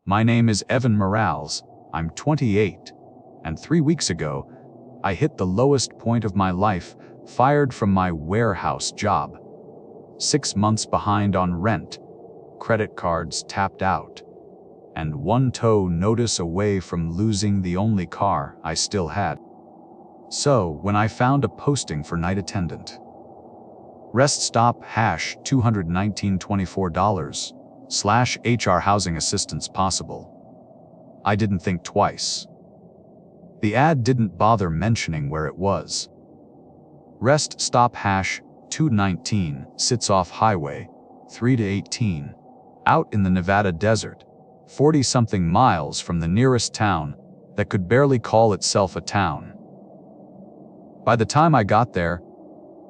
My name is Evan Morales. I'm 28, and 3 weeks ago, I hit the lowest point of my life, fired from my warehouse job. 6 months behind on rent, credit cards tapped out, and one tow notice away from losing the only car I still had. So, when I found a posting for night attendant, rest stop hash $219.24 / HR housing assistance possible, I didn't think twice. The ad didn't bother mentioning where it was. Rest stop hash 219 sits off Highway 3 to 18, out in the Nevada desert, 40-something miles from the nearest town that could barely call itself a town. By the time I got there,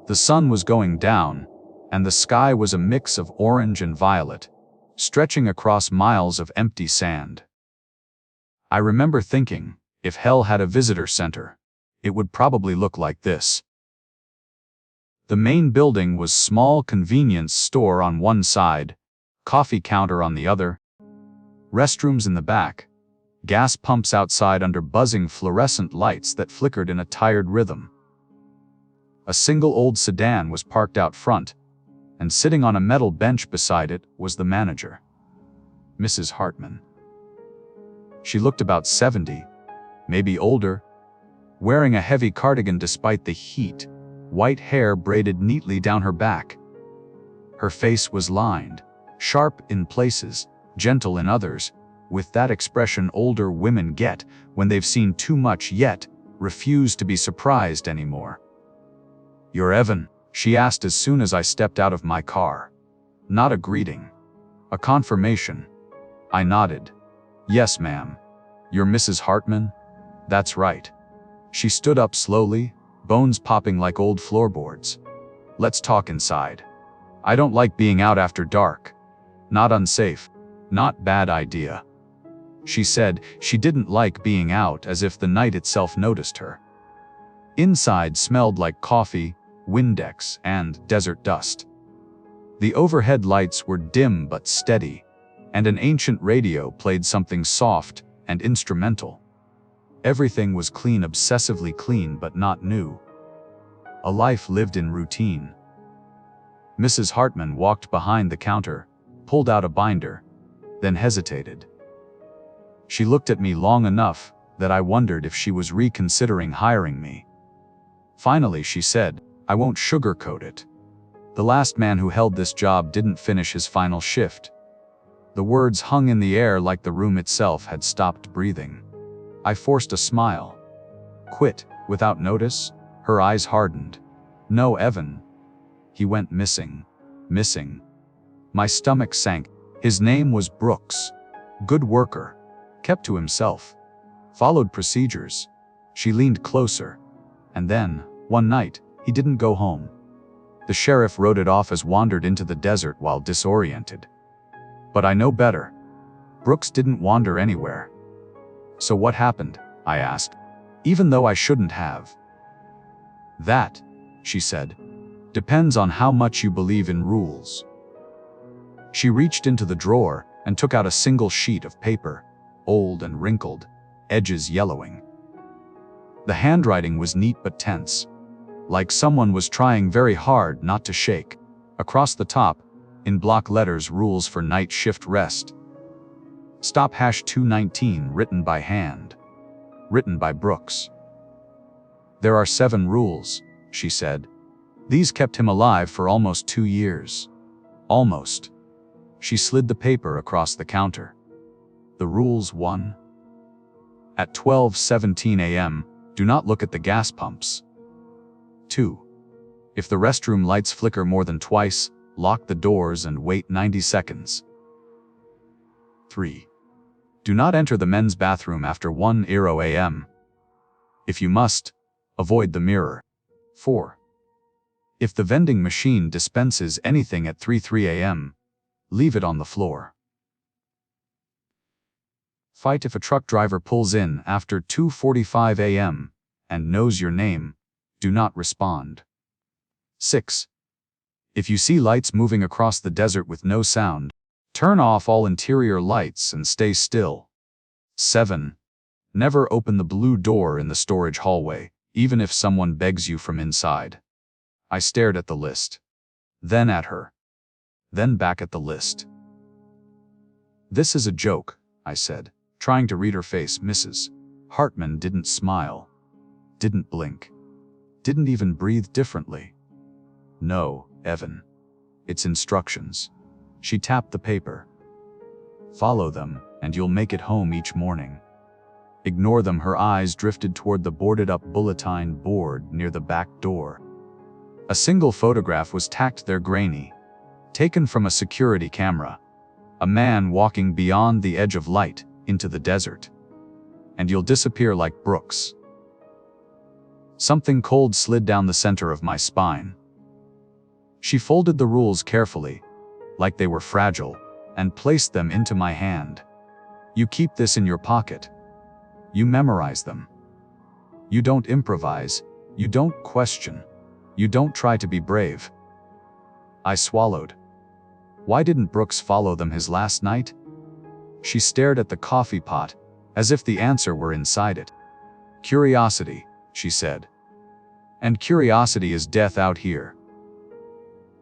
the sun was going down, and the sky was a mix of orange and violet, stretching across miles of empty sand. I remember thinking, if hell had a visitor center, it would probably look like this. The main building was small convenience store on one side, coffee counter on the other, restrooms in the back, gas pumps outside under buzzing fluorescent lights that flickered in a tired rhythm. A single old sedan was parked out front, and sitting on a metal bench beside it was the manager, Mrs. Hartman. She looked about 70, maybe older, wearing a heavy cardigan despite the heat, white hair braided neatly down her back. Her face was lined, sharp in places, gentle in others, with that expression older women get when they've seen too much yet refuse to be surprised anymore. "You're Evan?" she asked as soon as I stepped out of my car. Not a greeting. A confirmation. I nodded. "Yes, ma'am. You're Mrs. Hartman?" "That's right." She stood up slowly, bones popping like old floorboards. "Let's talk inside. I don't like being out after dark. Not unsafe. Not bad idea." She said she didn't like being out, as if the night itself noticed her. Inside smelled like coffee, Windex, and desert dust. The overhead lights were dim but steady, and an ancient radio played something soft and instrumental. Everything was clean, obsessively clean, but not new. A life lived in routine. Mrs. Hartman walked behind the counter, pulled out a binder, then hesitated. She looked at me long enough that I wondered if she was reconsidering hiring me. Finally, she said, "I won't sugarcoat it. The last man who held this job didn't finish his final shift." The words hung in the air like the room itself had stopped breathing. I forced a smile. "Quit, without notice?" Her eyes hardened. "No, Evan. He went missing." Missing. My stomach sank. His name was Brooks. Good worker. Kept to himself. Followed procedures. She leaned closer. And then, one night, he didn't go home. The sheriff wrote it off as wandered into the desert while disoriented. But I know better. Brooks didn't wander anywhere. "So what happened?" I asked, even though I shouldn't have. "That," she said, "depends on how much you believe in rules." She reached into the drawer and took out a single sheet of paper, old and wrinkled, edges yellowing. The handwriting was neat but tense, like someone was trying very hard not to shake. Across the top, in block letters, rules for night shift rest. Stop hash 219 written by hand. Written by Brooks. "There are 7 rules," she said. "These kept him alive for almost 2 years. Almost." She slid the paper across the counter. The rules 1. At 12:17 a.m., do not look at the gas pumps. 2. If the restroom lights flicker more than twice, lock the doors and wait 90 seconds. 3. Do not enter the men's bathroom after 1:00 a.m. If you must, avoid the mirror. 4. If the vending machine dispenses anything at 3:03 a.m., leave it on the floor. Fight if a truck driver pulls in after 2:45 a.m. and knows your name, do not respond. 6. If you see lights moving across the desert with no sound, Turn off all interior lights and stay still. 7. Never open the blue door in the storage hallway, even if someone begs you from inside. I stared at the list. Then at her. Then back at the list. This is a joke, I said, trying to read her face. Mrs. Hartman didn't smile. Didn't blink. Didn't even breathe differently. No, Evan. It's instructions. She tapped the paper. Follow them, and you'll make it home each morning. Ignore them. Her eyes drifted toward the boarded-up bulletin board near the back door. A single photograph was tacked there, grainy, taken from a security camera. A man walking beyond the edge of light into the desert. And you'll disappear like Brooks. Something cold slid down the center of my spine. She folded the rules carefully, like they were fragile, and placed them into my hand. You keep this in your pocket. You memorize them. You don't improvise. You don't question. You don't try to be brave. I swallowed. Why didn't Brooks follow them his last night? She stared at the coffee pot, as if the answer were inside it. Curiosity, she said. And curiosity is death out here.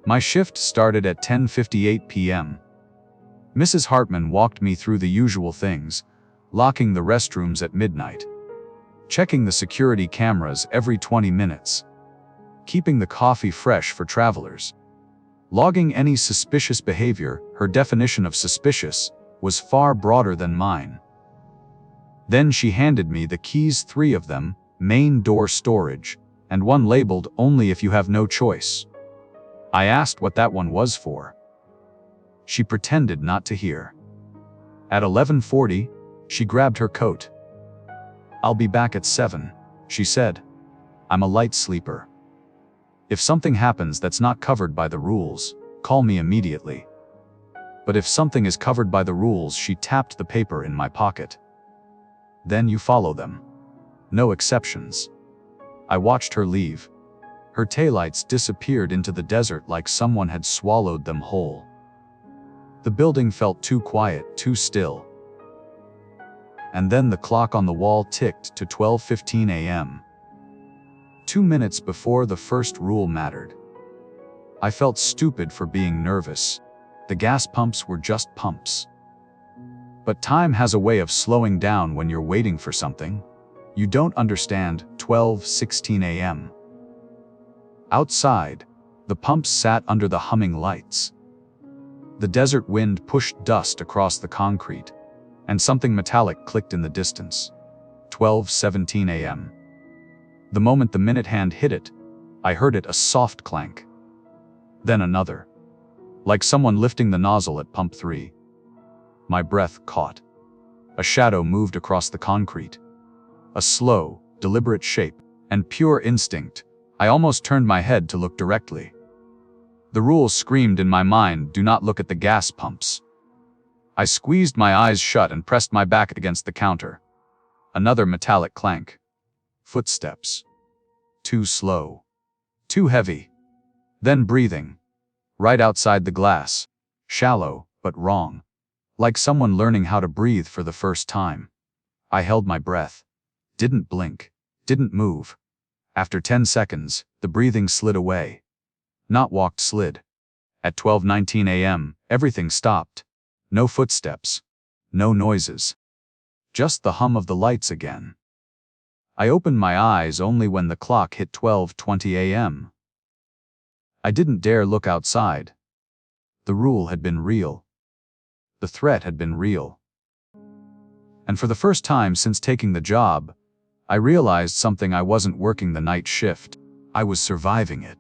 My shift started at 10:58 p.m. Mrs. Hartman walked me through the usual things, locking the restrooms at midnight, checking the security cameras every 20 minutes, keeping the coffee fresh for travelers, logging any suspicious behavior. Her definition of suspicious was far broader than mine. Then she handed me the keys, 3 of them, main door storage, and one labeled only if you have no choice. I asked what that one was for. She pretended not to hear. At 11:40, she grabbed her coat. I'll be back at 7, she said. I'm a light sleeper. If something happens that's not covered by the rules, call me immediately. But if something is covered by the rules, she tapped the paper in my pocket. Then you follow them. No exceptions. I watched her leave. Her taillights disappeared into the desert like someone had swallowed them whole. The building felt too quiet, too still. And then the clock on the wall ticked to 12:15 a.m. 2 minutes before the first rule mattered. I felt stupid for being nervous. The gas pumps were just pumps. But time has a way of slowing down when you're waiting for something. You don't understand. 12:16 a.m. Outside, the pumps sat under the humming lights. The desert wind pushed dust across the concrete, and something metallic clicked in the distance. 12:17 a.m. The moment the minute hand hit it, I heard it, a soft clank. Then another. Like someone lifting the nozzle at pump 3. My breath caught. A shadow moved across the concrete. A slow, deliberate shape, and pure instinct. I almost turned my head to look directly. The rules screamed in my mind, do not look at the gas pumps. I squeezed my eyes shut and pressed my back against the counter. Another metallic clank. Footsteps. Too slow. Too heavy. Then breathing. Right outside the glass. Shallow, but wrong. Like someone learning how to breathe for the first time. I held my breath. Didn't blink. Didn't move. After 10 seconds, the breathing slid away. Not walked, slid. At 12:19 a.m., everything stopped. No footsteps. No noises. Just the hum of the lights again. I opened my eyes only when the clock hit 12:20 a.m. I didn't dare look outside. The rule had been real. The threat had been real. And for the first time since taking the job, I realized something. I wasn't working the night shift. I was surviving it.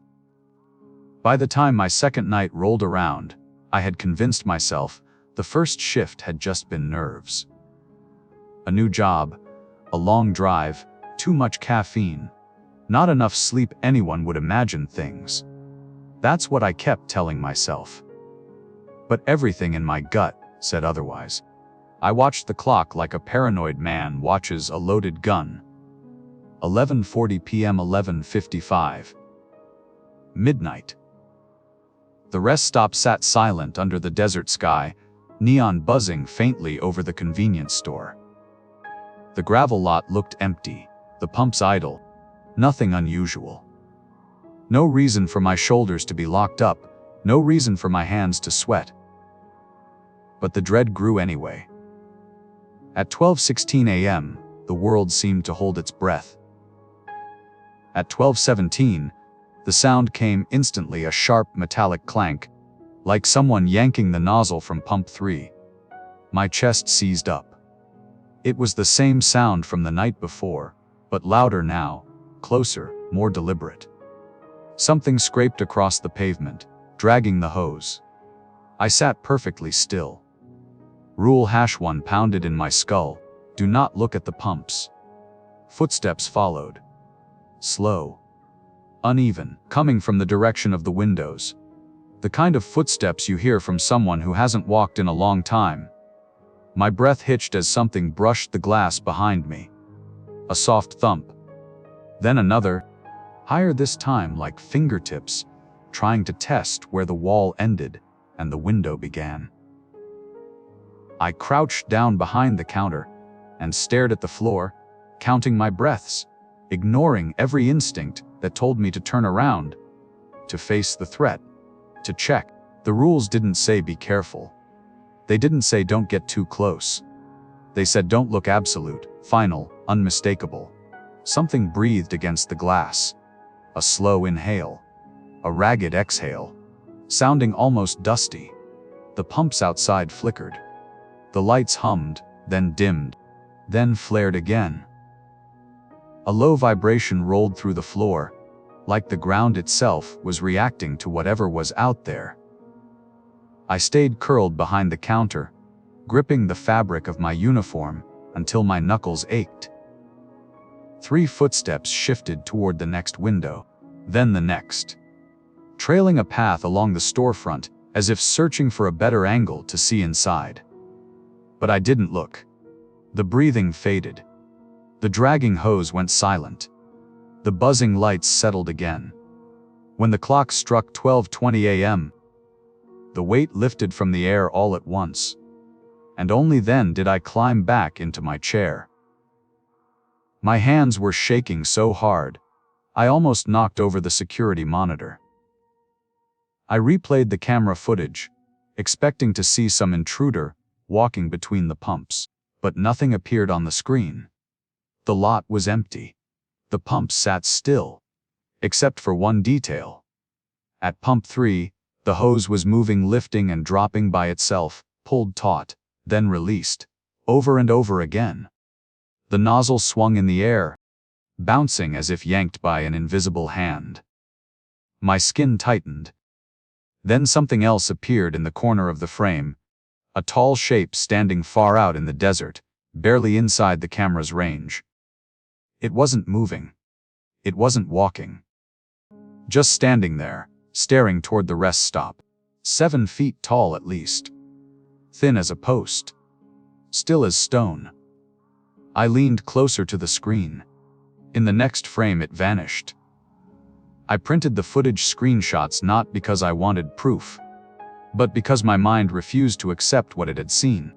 By the time my second night rolled around, I had convinced myself the first shift had just been nerves. A new job, a long drive, too much caffeine, not enough sleep. Anyone would imagine things. That's what I kept telling myself. But everything in my gut said otherwise. I watched the clock like a paranoid man watches a loaded gun. 11:40 p.m. 11:55. Midnight. The rest stop sat silent under the desert sky, neon buzzing faintly over the convenience store. The gravel lot looked empty, the pumps idle. Nothing unusual. No reason for my shoulders to be locked up, no reason for my hands to sweat. But the dread grew anyway. At 12:16 a.m., the world seemed to hold its breath. At 12:17, the sound came instantly, a sharp metallic clank, like someone yanking the nozzle from pump 3. My chest seized up. It was the same sound from the night before, but louder now, closer, more deliberate. Something scraped across the pavement, dragging the hose. I sat perfectly still. Rule #1 pounded in my skull: do not look at the pumps. Footsteps followed. Slow. Uneven, coming from the direction of the windows. The kind of footsteps you hear from someone who hasn't walked in a long time. My breath hitched as something brushed the glass behind me. A soft thump. Then another, higher this time, like fingertips, trying to test where the wall ended and the window began. I crouched down behind the counter and stared at the floor, counting my breaths, ignoring every instinct that told me to turn around, to face the threat, to check. The rules didn't say be careful. They didn't say don't get too close. They said don't look absolute, final, unmistakable. Something breathed against the glass. A slow inhale. A ragged exhale. Sounding almost dusty. The pumps outside flickered. The lights hummed, then dimmed, then flared again. A low vibration rolled through the floor, like the ground itself was reacting to whatever was out there. I stayed curled behind the counter, gripping the fabric of my uniform until my knuckles ached. 3 footsteps shifted toward the next window, then the next, trailing a path along the storefront as if searching for a better angle to see inside. But I didn't look. The breathing faded. The dragging hose went silent. The buzzing lights settled again. When the clock struck 12:20 a.m., the weight lifted from the air all at once, and only then did I climb back into my chair. My hands were shaking so hard, I almost knocked over the security monitor. I replayed the camera footage, expecting to see some intruder walking between the pumps, but nothing appeared on the screen. The lot was empty. The pumps sat still, except for one detail. At pump 3, the hose was moving, lifting and dropping by itself, pulled taut, then released, over and over again. The nozzle swung in the air, bouncing as if yanked by an invisible hand. My skin tightened. Then something else appeared in the corner of the frame, a tall shape standing far out in the desert, barely inside the camera's range. It wasn't moving. It wasn't walking. Just standing there, staring toward the rest stop. 7 feet tall at least. Thin as a post. Still as stone. I leaned closer to the screen. In the next frame it vanished. I printed the footage screenshots not because I wanted proof, but because my mind refused to accept what it had seen.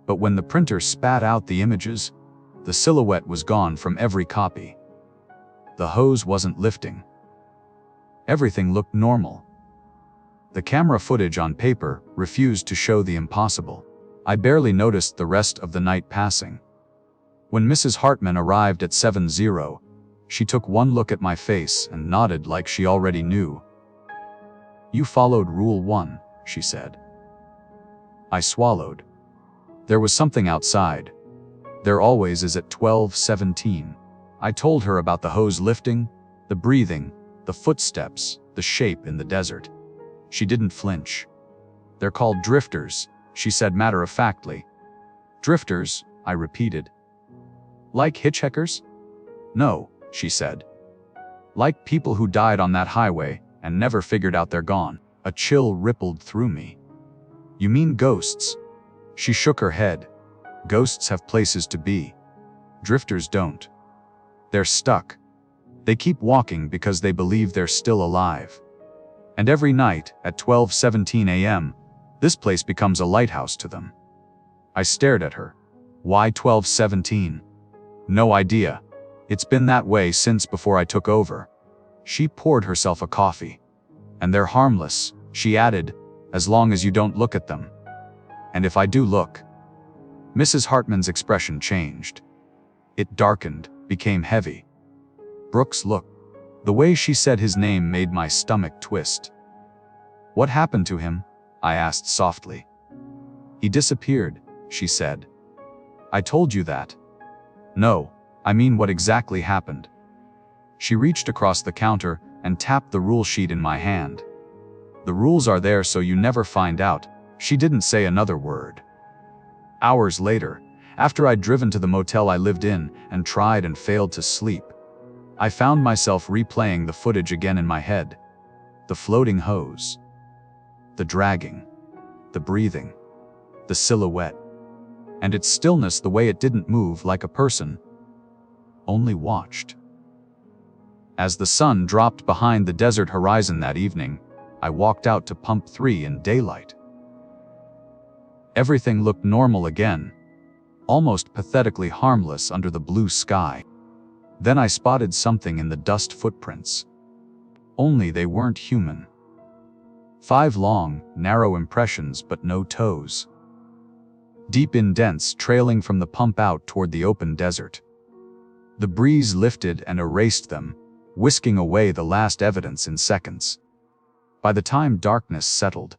But when the printer spat out the images, the silhouette was gone from every copy. The hose wasn't lifting. Everything looked normal. The camera footage on paper refused to show the impossible. I barely noticed the rest of the night passing. When Mrs. Hartman arrived at 7:00, she took one look at my face and nodded like she already knew. "You followed Rule 1, she said. I swallowed. There was something outside. There always is at 12:17. I told her about the hose lifting, the breathing, the footsteps, the shape in the desert. She didn't flinch. "They're called drifters," she said matter-of-factly. "Drifters," I repeated. "Like hitchhikers?" "No," she said. "Like people who died on that highway and never figured out they're gone." A chill rippled through me. "You mean ghosts?" She shook her head. "Ghosts have places to be. Drifters don't. They're stuck. They keep walking because they believe they're still alive. And every night, at 12:17 a.m., This place becomes a lighthouse to them. I stared at her. Why 1217? No idea. It's been that way since before I took over. She poured herself a coffee. And they're harmless, she added, as long as you don't look at them. And if I do look. Mrs. Hartman's expression changed. It darkened, became heavy. Brooks looked. The way she said his name made my stomach twist. What happened to him? I asked softly. He disappeared, she said. I told you that. No, I mean what exactly happened. She reached across the counter and tapped the rule sheet in my hand. The rules are there so you never find out. She didn't say another word. Hours later, after I'd driven to the motel I lived in and tried and failed to sleep, I found myself replaying the footage again in my head. The floating hose. The dragging. The breathing. The silhouette. And its stillness, the way it didn't move like a person, only watched. As the sun dropped behind the desert horizon that evening, I walked out to Pump 3 in daylight. Everything looked normal again, almost pathetically harmless under the blue sky. Then I spotted something in the dust footprints. Only they weren't human. 5 long, narrow impressions but no toes. Deep indents trailing from the pump out toward the open desert. The breeze lifted and erased them, whisking away the last evidence in seconds. By the time darkness settled,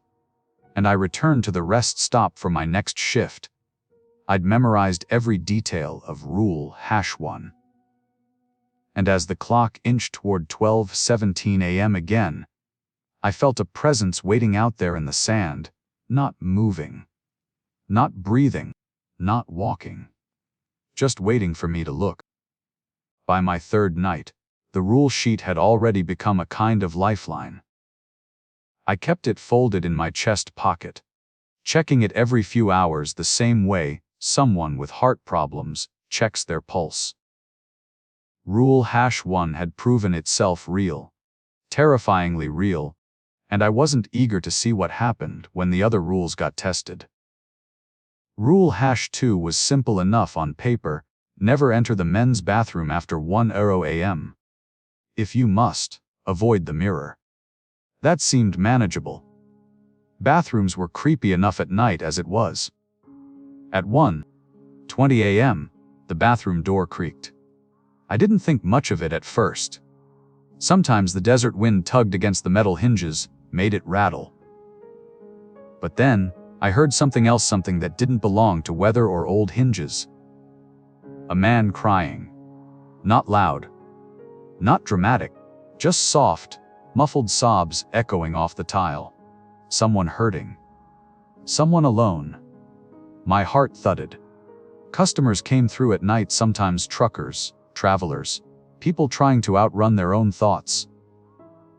and I returned to the rest stop for my next shift, I'd memorized every detail of Rule #1. And as the clock inched toward 12:17 a.m. again, I felt a presence waiting out there in the sand, not moving, not breathing, not walking, just waiting for me to look. By my third night, the rule sheet had already become a kind of lifeline. I kept it folded in my chest pocket, checking it every few hours the same way someone with heart problems checks their pulse. Rule #1 had proven itself real, terrifyingly real, and I wasn't eager to see what happened when the other rules got tested. Rule #2 was simple enough on paper: never enter the men's bathroom after 1 a.m. If you must, avoid the mirror. That seemed manageable. Bathrooms were creepy enough at night as it was. At 1:20 a.m., the bathroom door creaked. I didn't think much of it at first. Sometimes the desert wind tugged against the metal hinges, made it rattle. But then, I heard something else, something that didn't belong to weather or old hinges. A man crying. Not loud. Not dramatic. Just soft, muffled sobs echoing off the tile. Someone hurting. Someone alone. My heart thudded. Customers came through at night, sometimes truckers, travelers, people trying to outrun their own thoughts.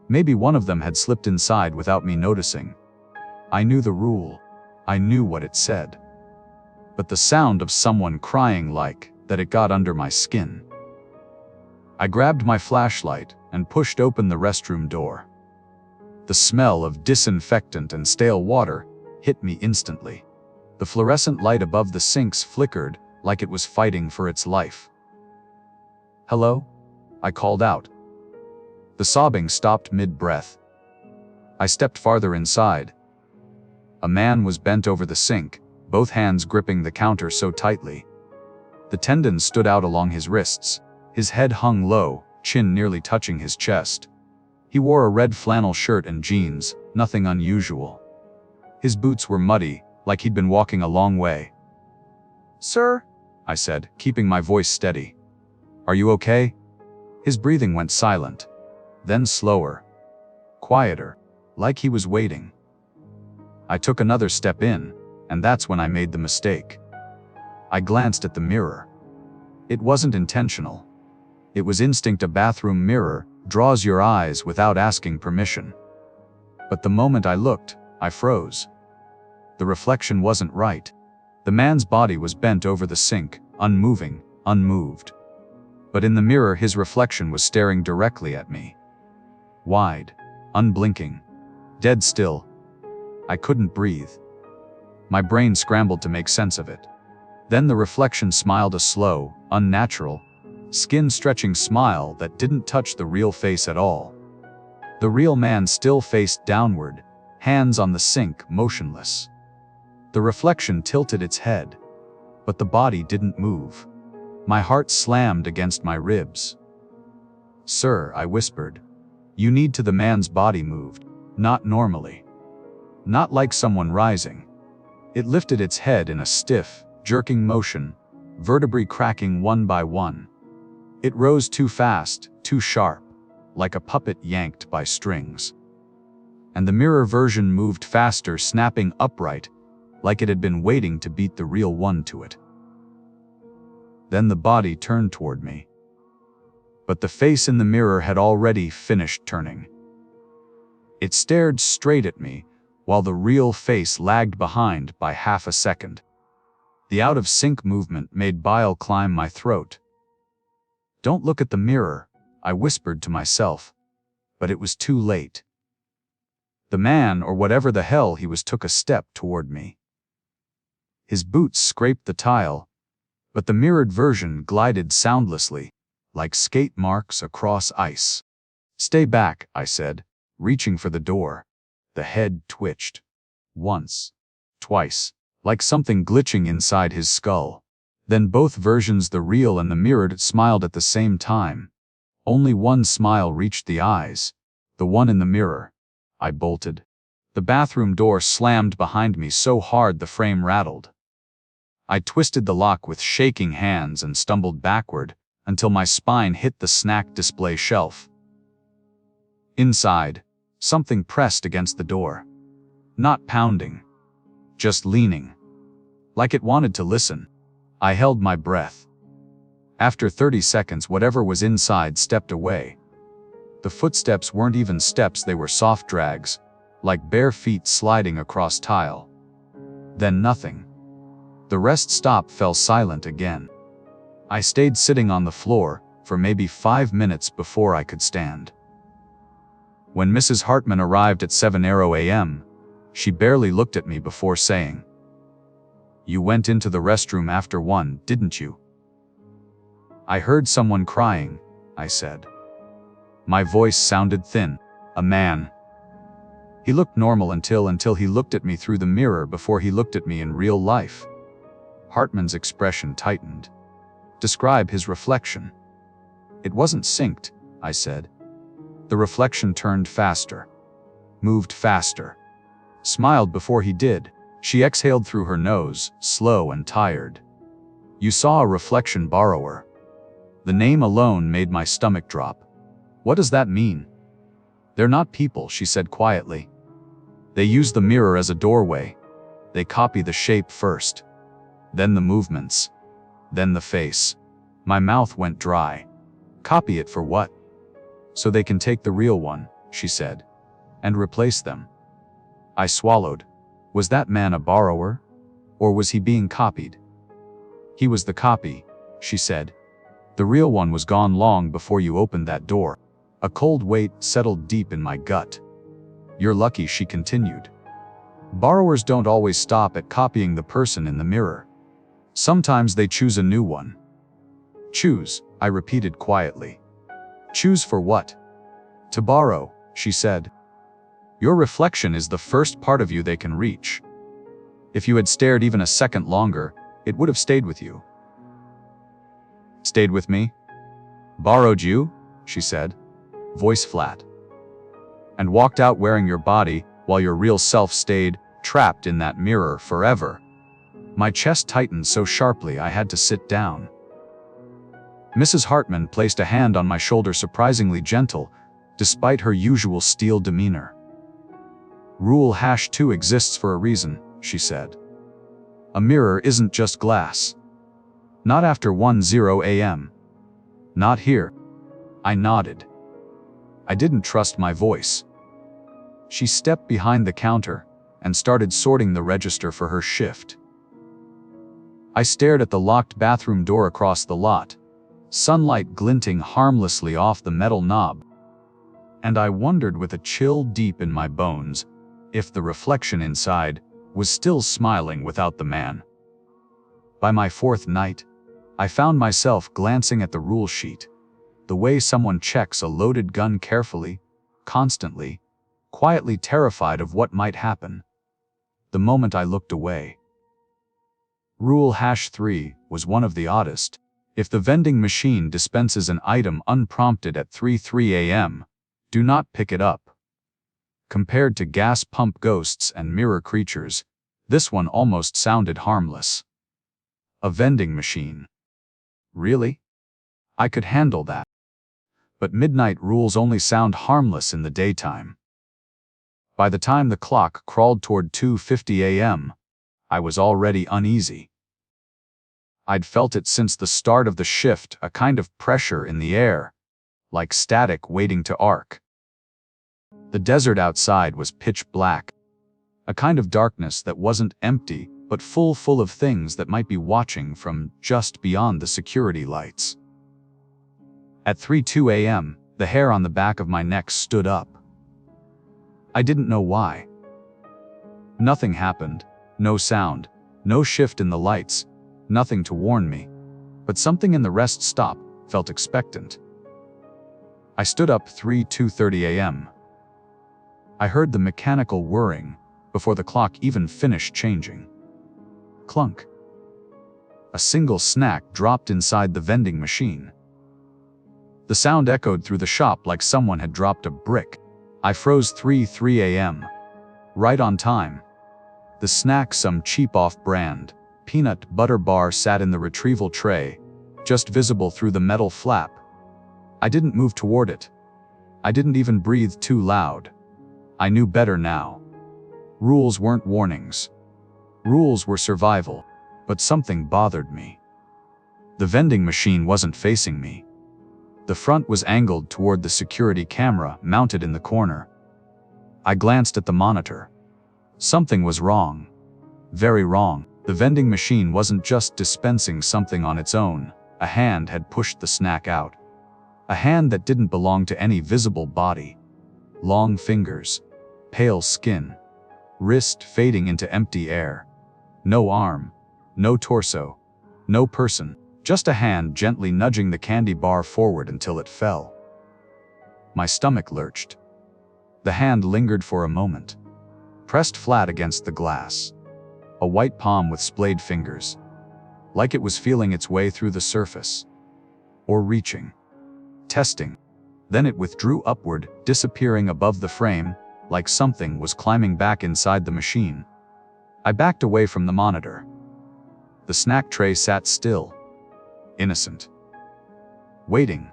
Maybe one of them had slipped inside without me noticing. I knew the rule. I knew what it said. But the sound of someone crying like that, it got under my skin. I grabbed my flashlight and pushed open the restroom door. The smell of disinfectant and stale water hit me instantly. The fluorescent light above the sinks flickered like it was fighting for its life. "Hello?" I called out. The sobbing stopped mid-breath. I stepped farther inside. A man was bent over the sink, both hands gripping the counter so tightly. The tendons stood out along his wrists. His head hung low, chin nearly touching his chest. He wore a red flannel shirt and jeans, nothing unusual. His boots were muddy, like he'd been walking a long way. "Sir?" I said, keeping my voice steady. "Are you okay?" His breathing went silent, then slower, quieter, like he was waiting. I took another step in, and that's when I made the mistake. I glanced at the mirror. It wasn't intentional. It was instinct. A bathroom mirror draws your eyes without asking permission. But the moment I looked, I froze. The reflection wasn't right. The man's body was bent over the sink, unmoving, unmoved. But in the mirror, his reflection was staring directly at me. Wide, unblinking, dead still. I couldn't breathe. My brain scrambled to make sense of it. Then the reflection smiled a slow, unnatural, skin-stretching smile that didn't touch the real face at all. The real man still faced downward, hands on the sink, motionless. The reflection tilted its head, but the body didn't move. My heart slammed against my ribs. "Sir," I whispered, "you need to." The man's body moved, not normally. Not like someone rising. It lifted its head in a stiff, jerking motion, vertebrae cracking one by one. It rose too fast, too sharp, like a puppet yanked by strings. And the mirror version moved faster, snapping upright, like it had been waiting to beat the real one to it. Then the body turned toward me. But the face in the mirror had already finished turning. It stared straight at me, while the real face lagged behind by half a second. The out-of-sync movement made bile climb my throat. "Don't look at the mirror," I whispered to myself, but it was too late. The man, or whatever the hell he was, took a step toward me. His boots scraped the tile, but the mirrored version glided soundlessly, like skate marks across ice. "Stay back," I said, reaching for the door. The head twitched. Once. Twice. Like something glitching inside his skull. Then both versions, the real and the mirrored, smiled at the same time. Only one smile reached the eyes. The one in the mirror. I bolted. The bathroom door slammed behind me so hard the frame rattled. I twisted the lock with shaking hands and stumbled backward until my spine hit the snack display shelf. Inside, something pressed against the door. Not pounding. Just leaning. Like it wanted to listen. I held my breath. After 30 seconds, whatever was inside stepped away. The footsteps weren't even steps, they were soft drags, like bare feet sliding across tile. Then nothing. The rest stop fell silent again. I stayed sitting on the floor for maybe 5 minutes before I could stand. When Mrs. Hartman arrived at 7:00 a.m., she barely looked at me before saying, "You went into the restroom after 1, didn't you?" "I heard someone crying," I said. My voice sounded thin. "A man." He looked normal until he looked at me through the mirror before he looked at me in real life. Hartman's expression tightened. "Describe his reflection." "It wasn't synced," I said. The reflection turned faster. Moved faster. Smiled before he did. She exhaled through her nose, slow and tired. "You saw a reflection borrower." The name alone made my stomach drop. "What does that mean?" "They're not people," she said quietly. "They use the mirror as a doorway. They copy the shape first. Then the movements. Then the face." My mouth went dry. "Copy it for what?" "So they can take the real one," she said, "and replace them." I swallowed. Was that man a borrower? Or was he being copied? "He was the copy," she said. "The real one was gone long before you opened that door." A cold weight settled deep in my gut. "You're lucky," she continued. "Borrowers don't always stop at copying the person in the mirror. Sometimes they choose a new one." "Choose," I repeated quietly. "Choose for what?" "To borrow," she said. "Your reflection is the first part of you they can reach. If you had stared even a second longer, it would have stayed with you." "Stayed with me?" "Borrowed you," she said, voice flat. "And walked out wearing your body while your real self stayed trapped in that mirror forever." My chest tightened so sharply I had to sit down. Mrs. Hartman placed a hand on my shoulder, surprisingly gentle, despite her usual steel demeanor. "Rule #2 exists for a reason," she said. "A mirror isn't just glass. Not after 1:00 a.m. Not here." I nodded. I didn't trust my voice. She stepped behind the counter and started sorting the register for her shift. I stared at the locked bathroom door across the lot, sunlight glinting harmlessly off the metal knob. And I wondered with a chill deep in my bones if the reflection inside was still smiling without the man. By my fourth night, I found myself glancing at the rule sheet, the way someone checks a loaded gun carefully, constantly, quietly terrified of what might happen. The moment I looked away. Rule #3 was one of the oddest. If the vending machine dispenses an item unprompted at 3:03 a.m., do not pick it up. Compared to gas pump ghosts and mirror creatures, this one almost sounded harmless. A vending machine. Really? I could handle that. But midnight rules only sound harmless in the daytime. By the time the clock crawled toward 2:50 a.m., I was already uneasy. I'd felt it since the start of the shift, a kind of pressure in the air, like static waiting to arc. The desert outside was pitch black, a kind of darkness that wasn't empty, but full of things that might be watching from just beyond the security lights. At 3:02 a.m., the hair on the back of my neck stood up. I didn't know why. Nothing happened, no sound, no shift in the lights, nothing to warn me, but something in the rest stop felt expectant. I stood up 2:30 a.m. I heard the mechanical whirring before the clock even finished changing. Clunk. A single snack dropped inside the vending machine. The sound echoed through the shop like someone had dropped a brick. I froze 3:03 a.m. Right on time. The snack, some cheap off-brand peanut butter bar, sat in the retrieval tray, just visible through the metal flap. I didn't move toward it. I didn't even breathe too loud. I knew better now. Rules weren't warnings. Rules were survival, but something bothered me. The vending machine wasn't facing me. The front was angled toward the security camera mounted in the corner. I glanced at the monitor. Something was wrong. Very wrong. The vending machine wasn't just dispensing something on its own. A hand had pushed the snack out. A hand that didn't belong to any visible body. Long fingers. Pale skin. Wrist fading into empty air. No arm. No torso. No person. Just a hand gently nudging the candy bar forward until it fell. My stomach lurched. The hand lingered for a moment. Pressed flat against the glass. A white palm with splayed fingers. Like it was feeling its way through the surface. Or reaching. Testing. Then it withdrew upward, disappearing above the frame, like something was climbing back inside the machine. I backed away from the monitor. The snack tray sat still. Innocent. Waiting.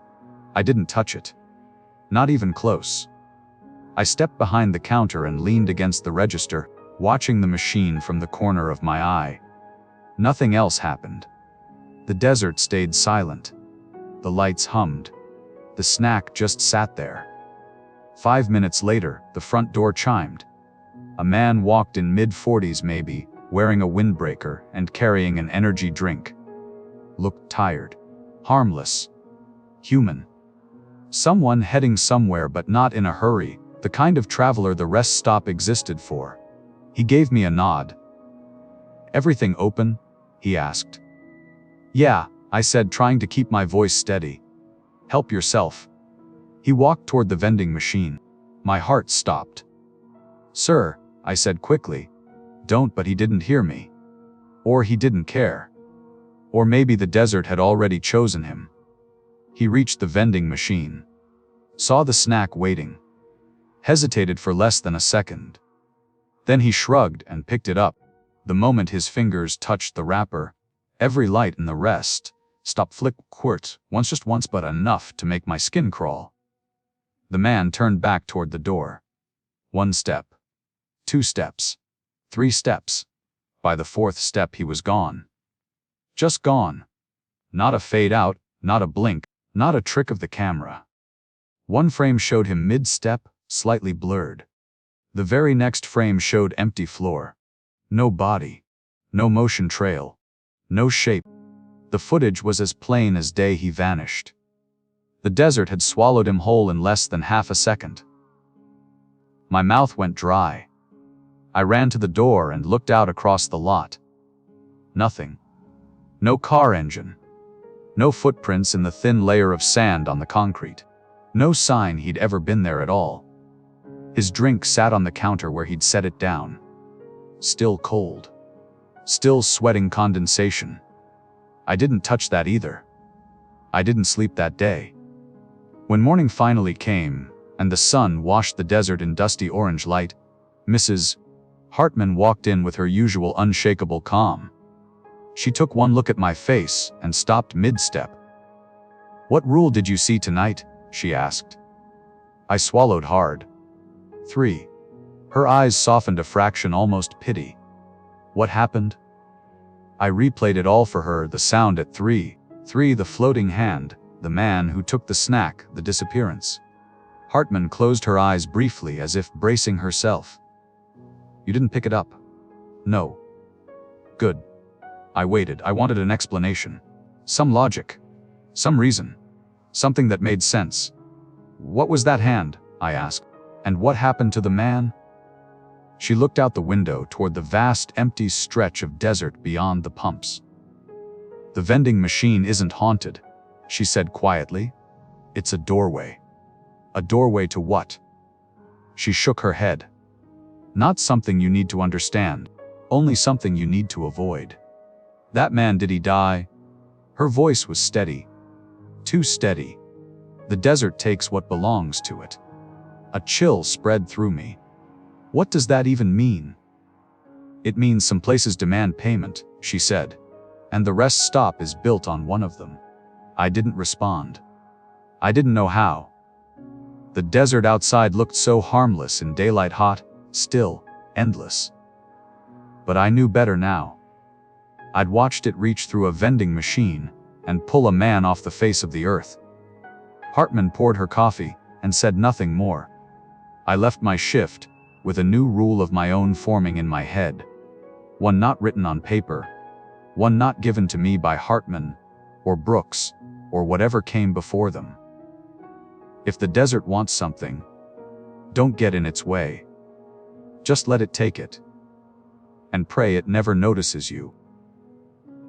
I didn't touch it. Not even close. I stepped behind the counter and leaned against the register, watching the machine from the corner of my eye. Nothing else happened. The desert stayed silent. The lights hummed. The snack just sat there. 5 minutes later, the front door chimed. A man walked in mid-40s maybe, wearing a windbreaker and carrying an energy drink. Looked tired. Harmless. Human. Someone heading somewhere but not in a hurry, the kind of traveler the rest stop existed for. He gave me a nod. "Everything open?" he asked. "Yeah," I said, trying to keep my voice steady. "Help yourself." He walked toward the vending machine. My heart stopped. "Sir," I said quickly. "Don't," but he didn't hear me. Or he didn't care. Or maybe the desert had already chosen him. He reached the vending machine. Saw the snack waiting. Hesitated for less than a second. Then he shrugged and picked it up. The moment his fingers touched the wrapper, every light in the rest stopped flickering, just once but enough to make my skin crawl. The man turned back toward the door. 1 step. 2 steps. 3 steps. By the 4th step he was gone. Just gone. Not a fade out, not a blink, not a trick of the camera. One frame showed him mid-step, slightly blurred. The very next frame showed empty floor. No body. No motion trail. No shape. The footage was as plain as day. He vanished. The desert had swallowed him whole in less than half a second. My mouth went dry. I ran to the door and looked out across the lot. Nothing. No car engine. No footprints in the thin layer of sand on the concrete. No sign he'd ever been there at all. His drink sat on the counter where he'd set it down. Still cold. Still sweating condensation. I didn't touch that either. I didn't sleep that day. When morning finally came, and the sun washed the desert in dusty orange light, Mrs. Hartman walked in with her usual unshakable calm. She took one look at my face and stopped mid-step. "What rule did you see tonight?" she asked. I swallowed hard. 3. Her eyes softened a fraction, almost pity. What happened? I replayed it all for her, the sound at 3, the floating hand, the man who took the snack, the disappearance. Hartman closed her eyes briefly as if bracing herself. "You didn't pick it up?" "No." "Good." I waited. I wanted an explanation. Some logic. Some reason. Something that made sense. "What was that hand?" I asked. "And what happened to the man?" She looked out the window toward the vast empty stretch of desert beyond the pumps. "The vending machine isn't haunted," she said quietly. "It's a doorway." "A doorway to what?" She shook her head. "Not something you need to understand, only something you need to avoid." "That man, did he die?" Her voice was steady. Too steady. The desert takes what belongs to it. A chill spread through me. What does that even mean? "It means some places demand payment," she said, "and the rest stop is built on one of them." I didn't respond. I didn't know how. The desert outside looked so harmless in daylight, hot, still, endless. But I knew better now. I'd watched it reach through a vending machine and pull a man off the face of the earth. Hartman poured her coffee and said nothing more. I left my shift with a new rule of my own forming in my head. One not written on paper. One not given to me by Hartman or Brooks or whatever came before them. If the desert wants something, don't get in its way. Just let it take it. And pray it never notices you.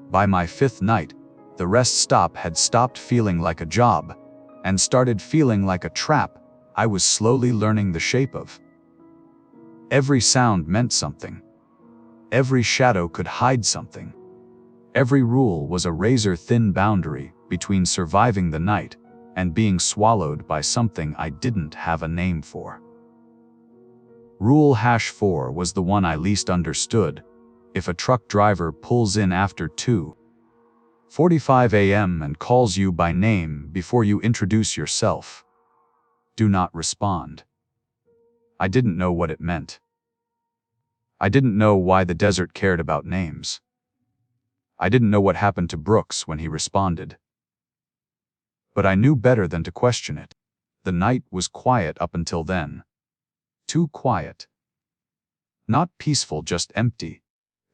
By my 5th night, the rest stop had stopped feeling like a job and started feeling like a trap I was slowly learning the shape of. Every sound meant something. Every shadow could hide something. Every rule was a razor-thin boundary between surviving the night and being swallowed by something I didn't have a name for. Rule #4 was the one I least understood. If a truck driver pulls in after 2:45 a.m. and calls you by name before you introduce yourself, do not respond. I didn't know what it meant. I didn't know why the desert cared about names. I didn't know what happened to Brooks when he responded. But I knew better than to question it. The night was quiet up until then. Too quiet. Not peaceful, just empty.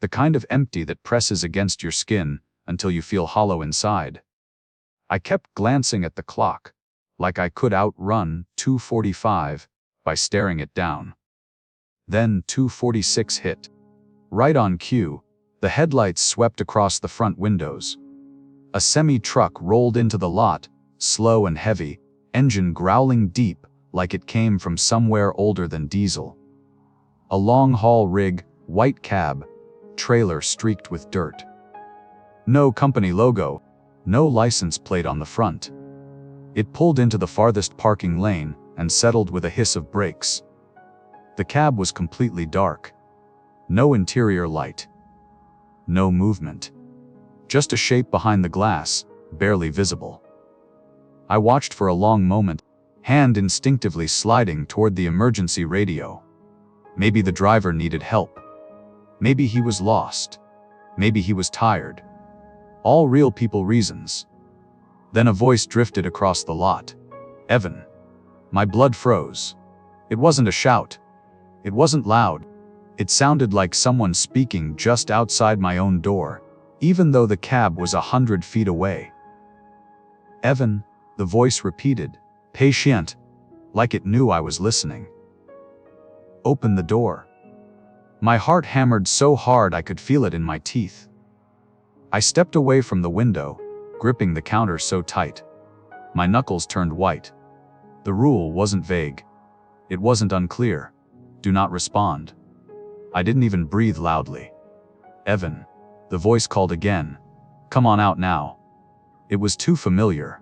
The kind of empty that presses against your skin until you feel hollow inside. I kept glancing at the clock, like I could outrun 2:45 by staring it down. Then 2:46 hit. Right on cue, the headlights swept across the front windows. A semi-truck rolled into the lot, slow and heavy, engine growling deep like it came from somewhere older than diesel. A long-haul rig, white cab, trailer streaked with dirt. No company logo, no license plate on the front. It pulled into the farthest parking lane and settled with a hiss of brakes. The cab was completely dark. No interior light. No movement. Just a shape behind the glass, barely visible. I watched for a long moment, hand instinctively sliding toward the emergency radio. Maybe the driver needed help. Maybe he was lost. Maybe he was tired. All real people reasons. Then a voice drifted across the lot. "Evan." My blood froze. It wasn't a shout. It wasn't loud. It sounded like someone speaking just outside my own door, even though the cab was 100 feet away. "Evan," the voice repeated, patient, like it knew I was listening. "Open the door." My heart hammered so hard I could feel it in my teeth. I stepped away from the window, gripping the counter so tight. My knuckles turned white. The rule wasn't vague. It wasn't unclear. Do not respond. I didn't even breathe loudly. Evan. The voice called again. Come on out now. It was too familiar.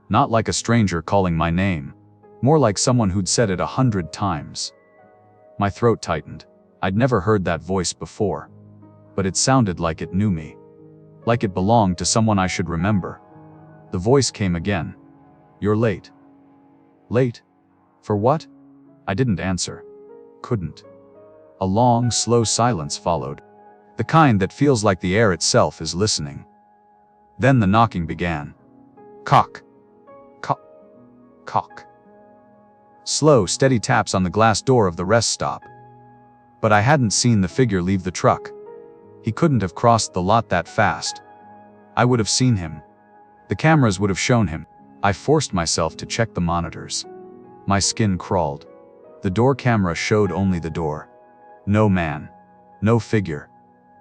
Not like a stranger calling my name. More like someone who'd said it 100 times. My throat tightened. I'd never heard that voice before. But it sounded like it knew me. Like it belonged to someone I should remember. The voice came again. You're late. Late? For what? I didn't answer. Couldn't. A long, slow silence followed. The kind that feels like the air itself is listening. Then the knocking began. Cock. Cock. Cock. Slow, steady taps on the glass door of the rest stop. But I hadn't seen the figure leave the truck. He couldn't have crossed the lot that fast. I would have seen him. The cameras would have shown him. I forced myself to check the monitors. My skin crawled. The door camera showed only the door. No man. No figure.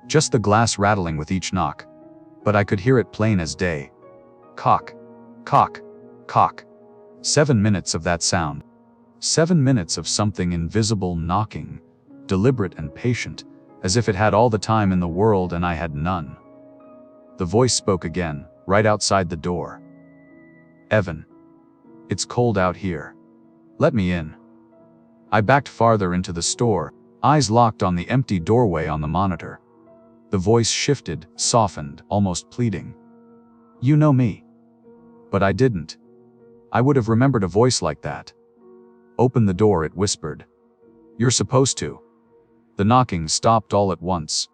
Just the glass rattling with each knock. But I could hear it plain as day. Cock. Cock. Cock. 7 minutes of that sound. 7 minutes of something invisible knocking, deliberate and patient, as if it had all the time in the world and I had none. The voice spoke again, right outside the door. Evan. It's cold out here. Let me in. I backed farther into the store, eyes locked on the empty doorway on the monitor. The voice shifted, softened, almost pleading. You know me. But I didn't. I would have remembered a voice like that. Open the door, it whispered. You're supposed to. The knocking stopped all at once.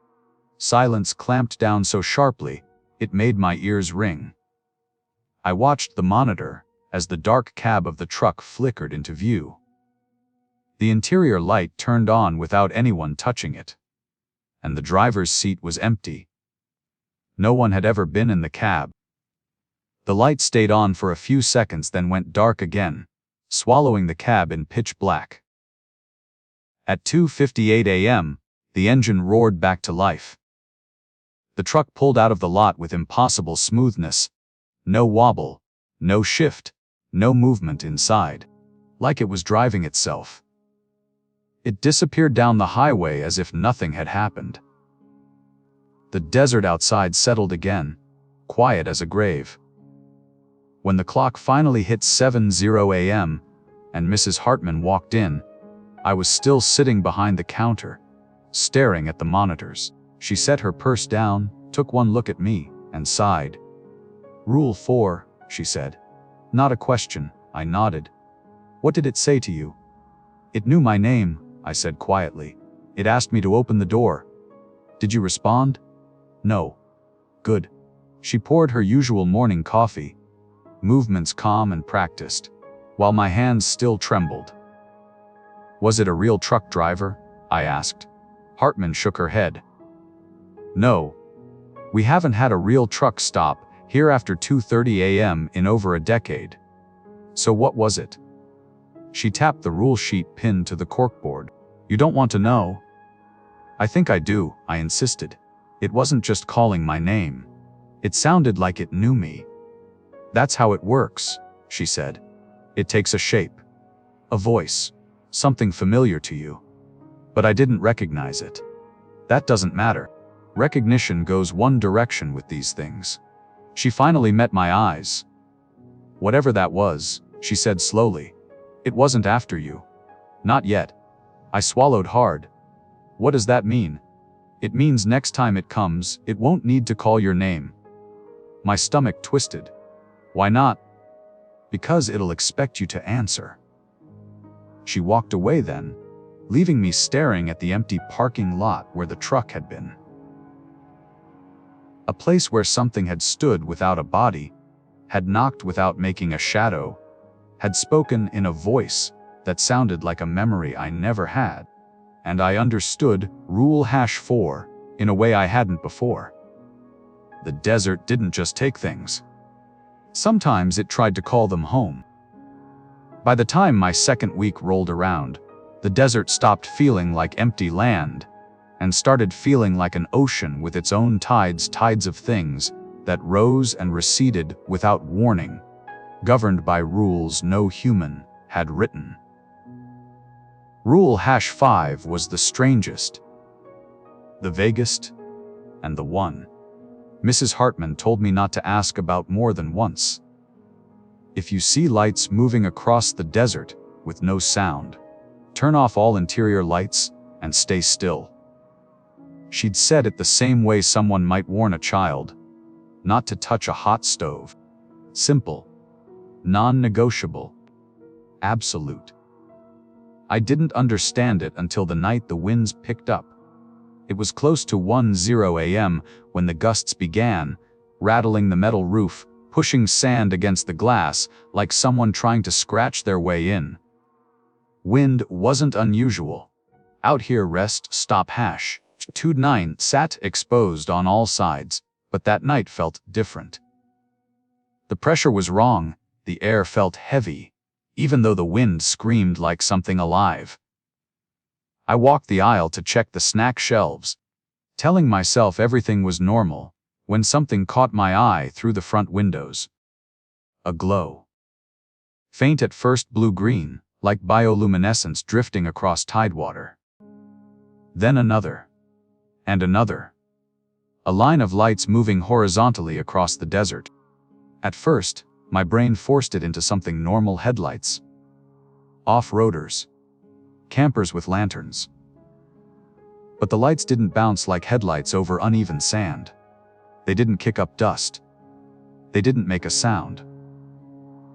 Silence clamped down so sharply, it made my ears ring. I watched the monitor as the dark cab of the truck flickered into view. The interior light turned on without anyone touching it. And the driver's seat was empty. No one had ever been in the cab. The light stayed on for a few seconds, then went dark again, swallowing the cab in pitch black. At 2:58 a.m., the engine roared back to life. The truck pulled out of the lot with impossible smoothness. No wobble, no shift, no movement inside. Like it was driving itself. It disappeared down the highway as if nothing had happened. The desert outside settled again, quiet as a grave. When the clock finally hit 7:00 a.m. and Mrs. Hartman walked in, I was still sitting behind the counter, staring at the monitors. She set her purse down, took one look at me, and sighed. Rule 4, she said. Not a question, I nodded. What did it say to you? It knew my name, I said quietly. It asked me to open the door. Did you respond? No. Good. She poured her usual morning coffee, movements calm and practiced, while my hands still trembled. Was it a real truck driver? I asked. Hartman shook her head. No. We haven't had a real truck stop here after 2:30 a.m. in over a decade. So what was it? She tapped the rule sheet pinned to the corkboard. You don't want to know? I think I do, I insisted. It wasn't just calling my name. It sounded like it knew me. That's how it works, she said. It takes a shape, a voice, something familiar to you. But I didn't recognize it. That doesn't matter. Recognition goes one direction with these things. She finally met my eyes. Whatever that was, she said slowly. It wasn't after you. Not yet. I swallowed hard. What does that mean? It means next time it comes, it won't need to call your name. My stomach twisted. Why not? Because it'll expect you to answer. She walked away then, leaving me staring at the empty parking lot where the truck had been. A place where something had stood without a body, had knocked without making a shadow, had spoken in a voice that sounded like a memory I never had. And I understood Rule #4 in a way I hadn't before. The desert didn't just take things. Sometimes it tried to call them home. By the time my second week rolled around, the desert stopped feeling like empty land and started feeling like an ocean with its own tides of things that rose and receded without warning, governed by rules no human had written. Rule #5 was the strangest, the vaguest, and the one Mrs. Hartman told me not to ask about more than once. If you see lights moving across the desert with no sound, turn off all interior lights and stay still. She'd said it the same way someone might warn a child not to touch a hot stove. Simple, non-negotiable, absolute. I didn't understand it until the night the winds picked up. It was close to 1:0 a.m. when the gusts began, rattling the metal roof, pushing sand against the glass like someone trying to scratch their way in. Wind wasn't unusual. Out here rest stop #29 sat exposed on all sides, but that night felt different. The pressure was wrong, the air felt heavy, even though the wind screamed like something alive. I walked the aisle to check the snack shelves, telling myself everything was normal, when something caught my eye through the front windows. A glow. Faint at first blue-green, like bioluminescence drifting across tidewater. Then another. And another. A line of lights moving horizontally across the desert. At first, my brain forced it into something normal: headlights. Off-roaders. Campers with lanterns. But the lights didn't bounce like headlights over uneven sand. They didn't kick up dust. They didn't make a sound.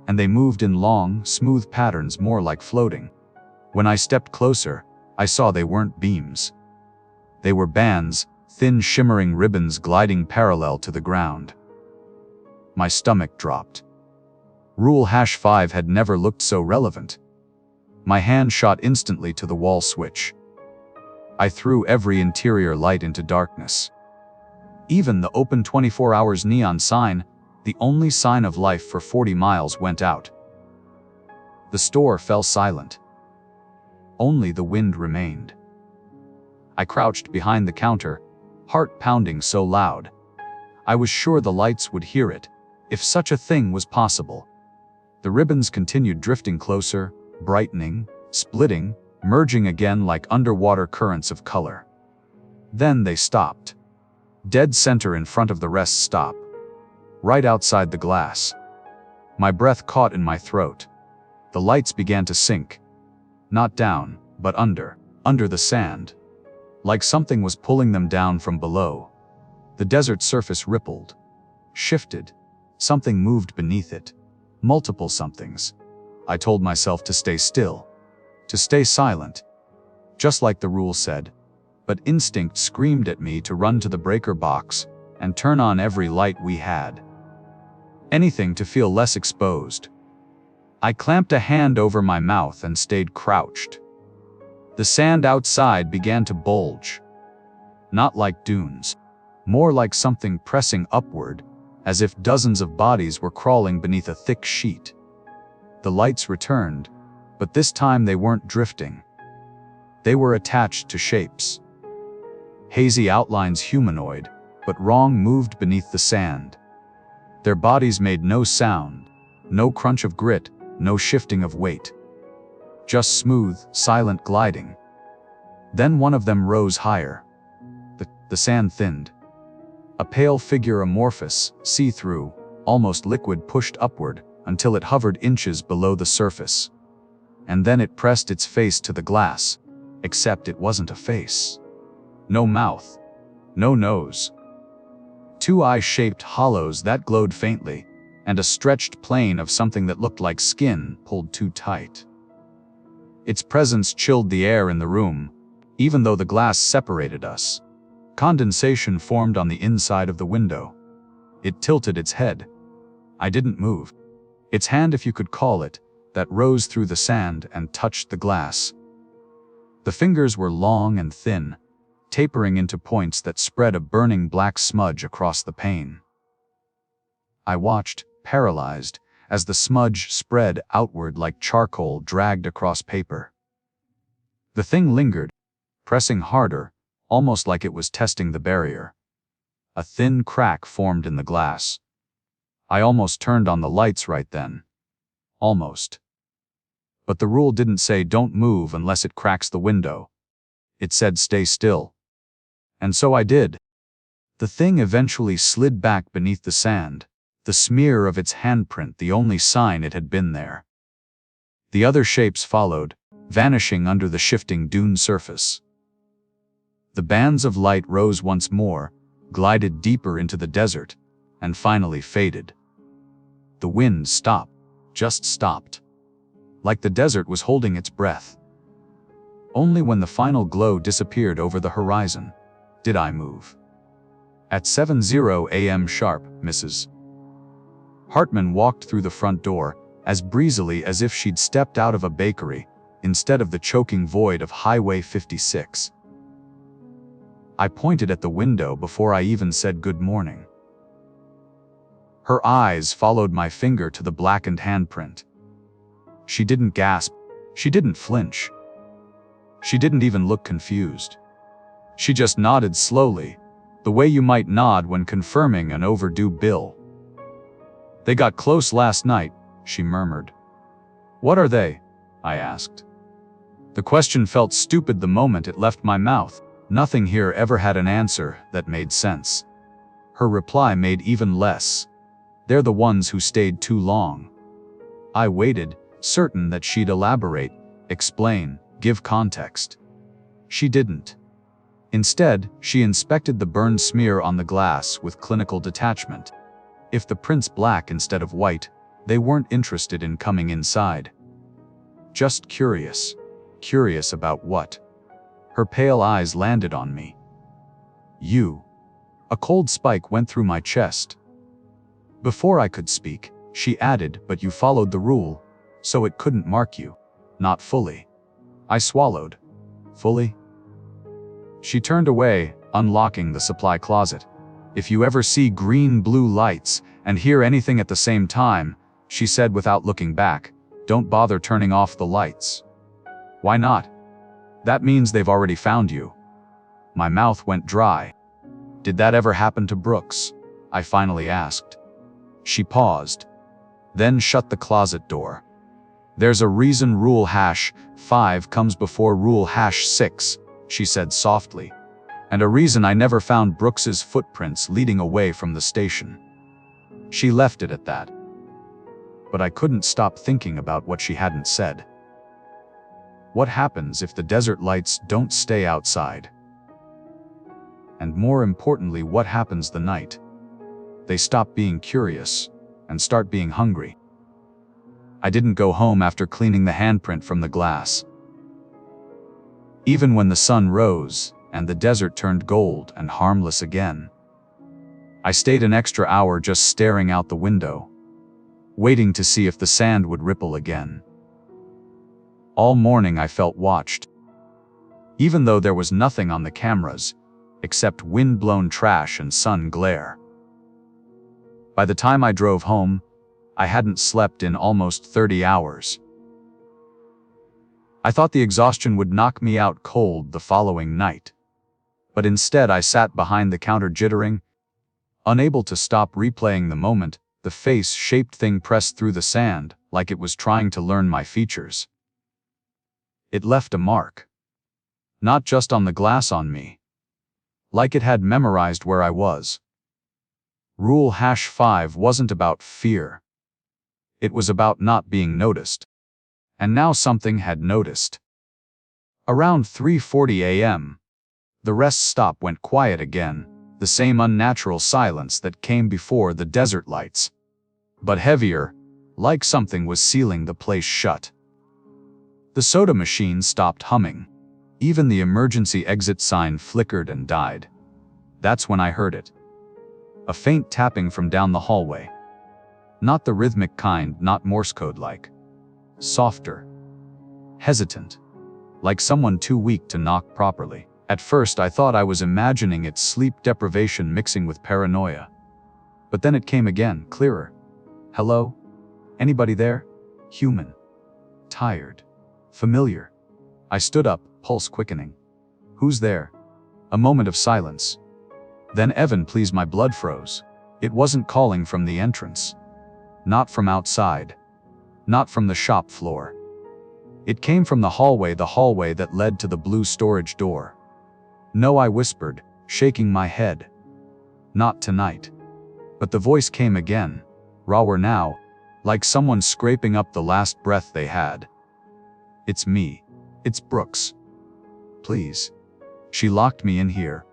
And they moved in long, smooth patterns, more like floating. When I stepped closer, I saw they weren't beams. They were bands, thin shimmering ribbons gliding parallel to the ground. My stomach dropped. Rule #5 had never looked so relevant. My hand shot instantly to the wall switch. I threw every interior light into darkness. Even the open 24 hours neon sign, the only sign of life for 40 miles, went out. The store fell silent. Only the wind remained. I crouched behind the counter, heart pounding so loud. I was sure the lights would hear it, if such a thing was possible. The ribbons continued drifting closer, brightening, splitting, merging again like underwater currents of color. Then they stopped. Dead center in front of the rest stop. Right outside the glass. My breath caught in my throat. The lights began to sink. Not down, but under the sand. Like something was pulling them down from below. The desert surface rippled. Shifted. Something moved beneath it. Multiple somethings. I told myself to stay still. To stay silent. Just like the rule said. But instinct screamed at me to run to the breaker box and turn on every light we had. Anything to feel less exposed. I clamped a hand over my mouth and stayed crouched. The sand outside began to bulge. Not like dunes. More like something pressing upward, as if dozens of bodies were crawling beneath a thick sheet. The lights returned, but this time they weren't drifting. They were attached to shapes. Hazy outlines, humanoid, but wrong, moved beneath the sand. Their bodies made no sound, no crunch of grit, no shifting of weight. Just smooth, silent gliding. Then one of them rose higher. The sand thinned. A pale figure, amorphous, see-through, almost liquid, pushed upward until it hovered inches below the surface. And then it pressed its face to the glass, except it wasn't a face. No mouth. No nose. Two eye-shaped hollows that glowed faintly, and a stretched plane of something that looked like skin pulled too tight. Its presence chilled the air in the room, even though the glass separated us. Condensation formed on the inside of the window. It tilted its head. I didn't move. Its hand, if you could call it, that rose through the sand and touched the glass. The fingers were long and thin, tapering into points that spread a burning black smudge across the pane. I watched, paralyzed, as the smudge spread outward like charcoal dragged across paper. The thing lingered, pressing harder, almost like it was testing the barrier. A thin crack formed in the glass. I almost turned on the lights right then. Almost. But the rule didn't say don't move unless it cracks the window. It said stay still. And so I did. The thing eventually slid back beneath the sand, the smear of its handprint the only sign it had been there. The other shapes followed, vanishing under the shifting dune surface. The bands of light rose once more, glided deeper into the desert, and finally faded. The wind stopped, just stopped. Like the desert was holding its breath. Only when the final glow disappeared over the horizon did I move. At 7:00 a.m. sharp, Mrs. Hartman walked through the front door, as breezily as if she'd stepped out of a bakery, instead of the choking void of Highway 56. I pointed at the window before I even said good morning. Her eyes followed my finger to the blackened handprint. She didn't gasp. She didn't flinch. She didn't even look confused. She just nodded slowly, the way you might nod when confirming an overdue bill. "They got close last night," she murmured. "What are they?" I asked. The question felt stupid the moment it left my mouth. Nothing here ever had an answer that made sense. Her reply made even less. "They're the ones who stayed too long." I waited, certain that she'd elaborate, explain, give context. She didn't. Instead, she inspected the burned smear on the glass with clinical detachment. If the print's black instead of white, they weren't interested in coming inside. Just curious. Curious about what? Her pale eyes landed on me. "You." A cold spike went through my chest. Before I could speak, she added, "But you followed the rule, so it couldn't mark you." "Not fully." I swallowed. "Fully?" She turned away, unlocking the supply closet. "If you ever see green-blue lights and hear anything at the same time," she said without looking back, "don't bother turning off the lights." "Why not?" "That means they've already found you." My mouth went dry. "Did that ever happen to Brooks?" I finally asked. She paused, then shut the closet door. "There's a reason Rule #5 comes before Rule #6, she said softly. "And a reason I never found Brooks's footprints leading away from the station." She left it at that. But I couldn't stop thinking about what she hadn't said. What happens if the desert lights don't stay outside? And more importantly, what happens the night they stop being curious and start being hungry? I didn't go home after cleaning the handprint from the glass. Even when the sun rose and the desert turned gold and harmless again, I stayed an extra hour just staring out the window, waiting to see if the sand would ripple again. All morning I felt watched, even though there was nothing on the cameras except wind-blown trash and sun glare. By the time I drove home, I hadn't slept in almost 30 hours. I thought the exhaustion would knock me out cold the following night. But instead I sat behind the counter jittering, unable to stop replaying the moment the face-shaped thing pressed through the sand like it was trying to learn my features. It left a mark. Not just on the glass on me. Like it had memorized where I was. Rule #5 wasn't about fear. It was about not being noticed. And now something had noticed. Around 3:40 a.m., the rest stop went quiet again, the same unnatural silence that came before the desert lights. But heavier, like something was sealing the place shut. The soda machine stopped humming. Even the emergency exit sign flickered and died. That's when I heard it. A faint tapping from down the hallway. Not the rhythmic kind, not Morse code-like. Softer. Hesitant. Like someone too weak to knock properly. At first I thought I was imagining its sleep deprivation mixing with paranoia. But then it came again, clearer. "Hello? Anybody there?" Human. Tired. Familiar. I stood up, pulse quickening. "Who's there?" A moment of silence. Then Evan, please, my blood froze. It wasn't calling from the entrance. Not from outside. Not from the shop floor. It came from the hallway that led to the blue storage door. No, I whispered, shaking my head. Not tonight. But the voice came again, rawer now, like someone scraping up the last breath they had. It's me. It's Brooks. Please. She locked me in here.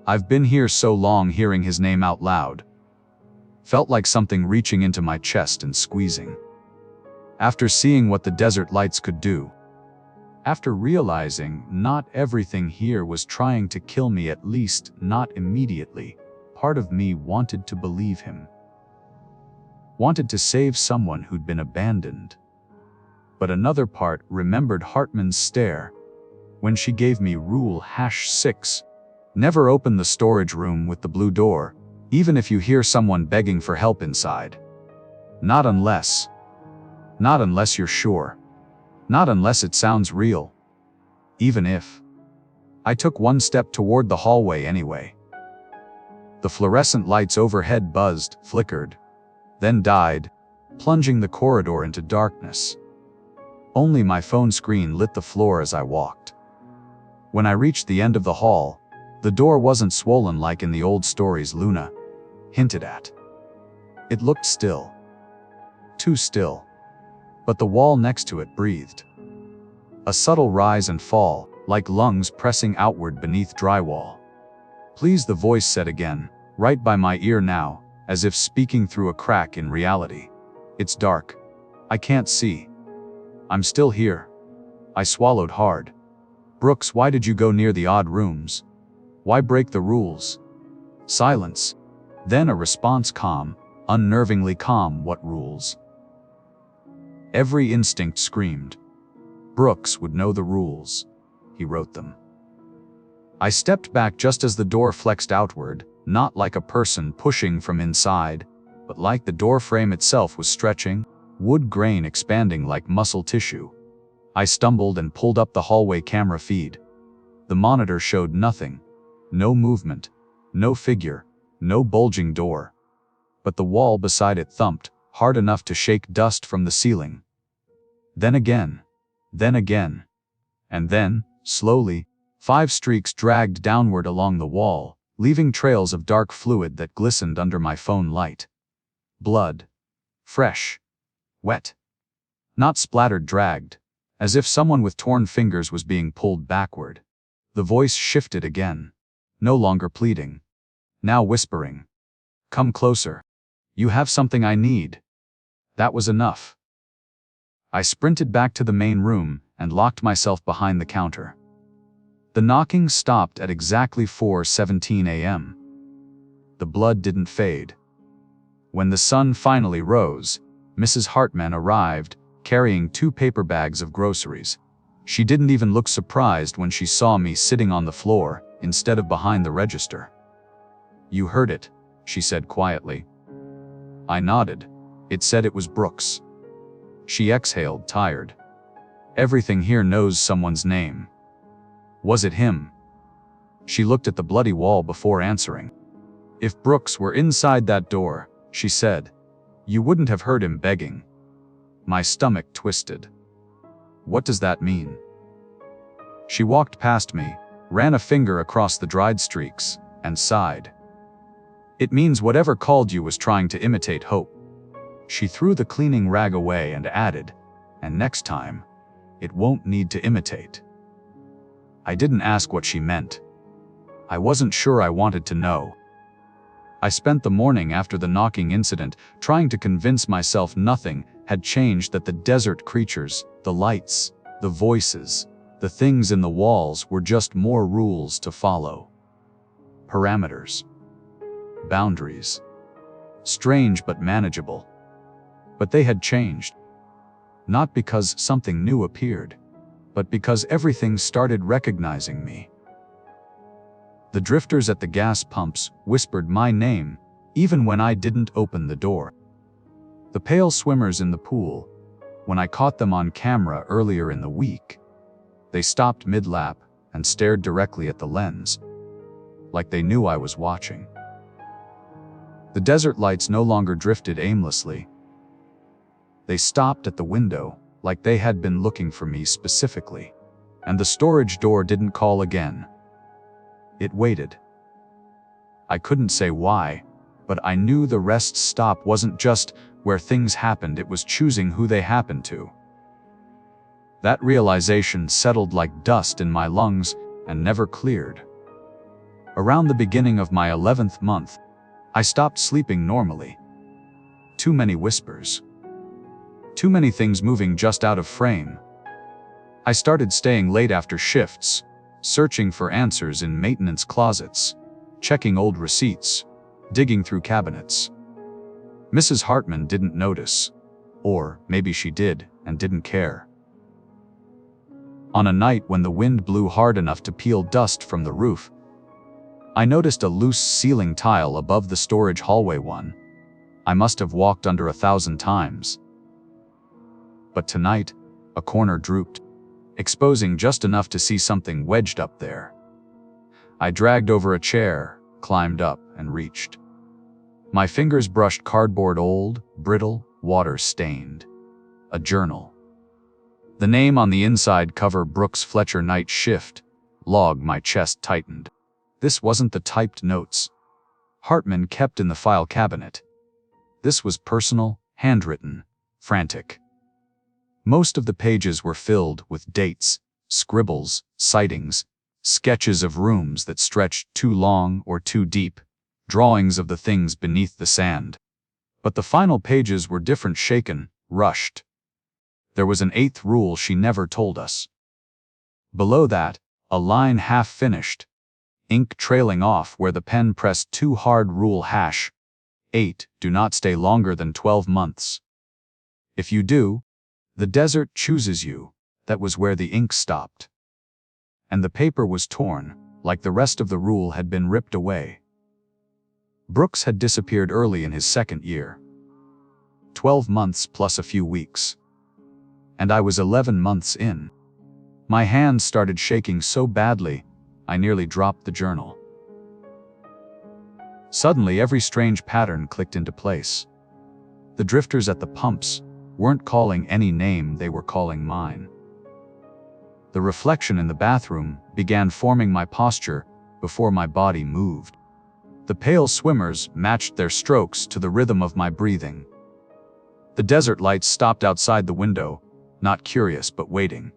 I've been here so long, hearing his name out loud. Felt like something reaching into my chest and squeezing. After seeing what the desert lights could do. After realizing not everything here was trying to kill me, at least not immediately, part of me wanted to believe him. Wanted to save someone who'd been abandoned. But another part remembered Hartman's stare when she gave me Rule #6. Never open the storage room with the blue door, even if you hear someone begging for help inside. Not unless you're sure. Not unless it sounds real. Even if. I took one step toward the hallway anyway. The fluorescent lights overhead buzzed, flickered, then died, plunging the corridor into darkness. Only my phone screen lit the floor as I walked. When I reached the end of the hall, the door wasn't swollen like in the old stories Luna hinted at. It looked still. Too still. But the wall next to it breathed. A subtle rise and fall, like lungs pressing outward beneath drywall. Please, the voice said again, right by my ear now, as if speaking through a crack in reality. It's dark. I can't see. I'm still here. I swallowed hard. Brooks, why did you go near the odd rooms? Why break the rules? Silence. Then a response, calm, unnervingly calm. What rules? Every instinct screamed. Brooks would know the rules. He wrote them. I stepped back just as the door flexed outward, not like a person pushing from inside, but like the door frame itself was stretching, wood grain expanding like muscle tissue. I stumbled and pulled up the hallway camera feed. The monitor showed nothing. No movement. No figure. No bulging door. But the wall beside it thumped, hard enough to shake dust from the ceiling. Then again. Then again. And then, slowly, 5 streaks dragged downward along the wall, leaving trails of dark fluid that glistened under my phone light. Blood. Fresh. Wet. Not splattered, dragged, as if someone with torn fingers was being pulled backward. The voice shifted again. No longer pleading. Now whispering. Come closer. You have something I need. That was enough. I sprinted back to the main room and locked myself behind the counter. The knocking stopped at exactly 4:17 a.m. The blood didn't fade. When the sun finally rose, Mrs. Hartman arrived, carrying 2 paper bags of groceries. She didn't even look surprised when she saw me sitting on the floor, instead of behind the register. You heard it, she said quietly. I nodded. It said it was Brooks. She exhaled, tired. Everything here knows someone's name. Was it him? She looked at the bloody wall before answering. If Brooks were inside that door, she said, you wouldn't have heard him begging. My stomach twisted. What does that mean? She walked past me, ran a finger across the dried streaks, and sighed. It means whatever called you was trying to imitate hope. She threw the cleaning rag away and added, and next time, it won't need to imitate. I didn't ask what she meant. I wasn't sure I wanted to know. I spent the morning after the knocking incident trying to convince myself nothing had changed, that the desert creatures, the lights, the voices, the things in the walls were just more rules to follow. Parameters. Boundaries. Strange but manageable. But they had changed. Not because something new appeared, but because everything started recognizing me. The drifters at the gas pumps whispered my name, even when I didn't open the door. The pale swimmers in the pool, when I caught them on camera earlier in the week, they stopped mid-lap and stared directly at the lens, like they knew I was watching. The desert lights no longer drifted aimlessly. They stopped at the window, like they had been looking for me specifically. And the storage door didn't call again. It waited. I couldn't say why, but I knew the rest stop wasn't just where things happened, it was choosing who they happened to. That realization settled like dust in my lungs and never cleared. Around the beginning of my 11th month, I stopped sleeping normally. Too many whispers. Too many things moving just out of frame. I started staying late after shifts, searching for answers in maintenance closets, checking old receipts, digging through cabinets. Mrs. Hartman didn't notice, or maybe she did and didn't care. On a night when the wind blew hard enough to peel dust from the roof, I noticed a loose ceiling tile above the storage hallway one. I must have walked under 1,000 times. But tonight, a corner drooped, exposing just enough to see something wedged up there. I dragged over a chair, climbed up, and reached. My fingers brushed cardboard, old, brittle, water-stained. A journal. The name on the inside cover, Brooks Fletcher Night Shift, log. My chest tightened. This wasn't the typed notes Hartman kept in the file cabinet. This was personal, handwritten, frantic. Most of the pages were filled with dates, scribbles, sightings, sketches of rooms that stretched too long or too deep, drawings of the things beneath the sand. But the final pages were different, shaken, rushed. There was an 8th rule she never told us. Below that, a line half finished, ink trailing off where the pen pressed too hard. Rule #8, do not stay longer than 12 months. If you do, the desert chooses you. That was where the ink stopped. And the paper was torn, like the rest of the rule had been ripped away. Brooks had disappeared early in his 2nd year. 12 months plus a few weeks. And I was 11 months in. My hands started shaking so badly, I nearly dropped the journal. Suddenly, every strange pattern clicked into place. The drifters at the pumps weren't calling any name, they were calling mine. The reflection in the bathroom began forming my posture before my body moved. The pale swimmers matched their strokes to the rhythm of my breathing. The desert lights stopped outside the window, not curious but waiting.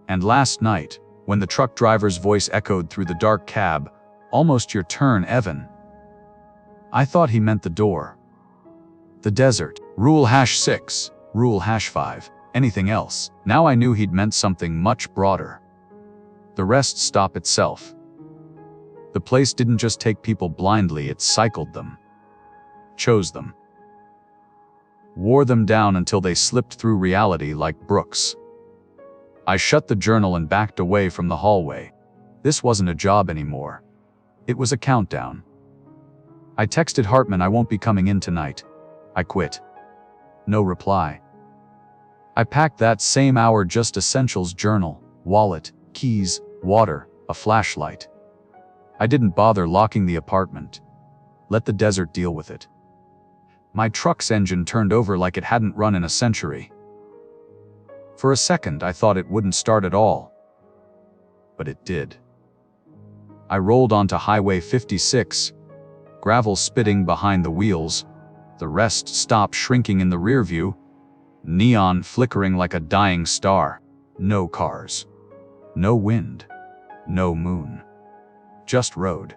And last night, when the truck driver's voice echoed through the dark cab, "Almost your turn, Evan," I thought he meant the door. The desert. Rule #6, Rule #5, anything else. Now I knew he'd meant something much broader. The rest stop itself. The place didn't just take people blindly, it cycled them. Chose them. Wore them down until they slipped through reality like Brooks. I shut the journal and backed away from the hallway. This wasn't a job anymore. It was a countdown. I texted Hartman, "I won't be coming in tonight. I quit." No reply. I packed that same hour just essentials: journal, wallet, keys, water, a flashlight. I didn't bother locking the apartment. Let the desert deal with it. My truck's engine turned over like it hadn't run in a century. For a second I thought it wouldn't start at all. But it did. I rolled onto Highway 56, gravel spitting behind the wheels, the rest stop shrinking in the rear view, neon flickering like a dying star. No cars. No wind. No moon. Just road.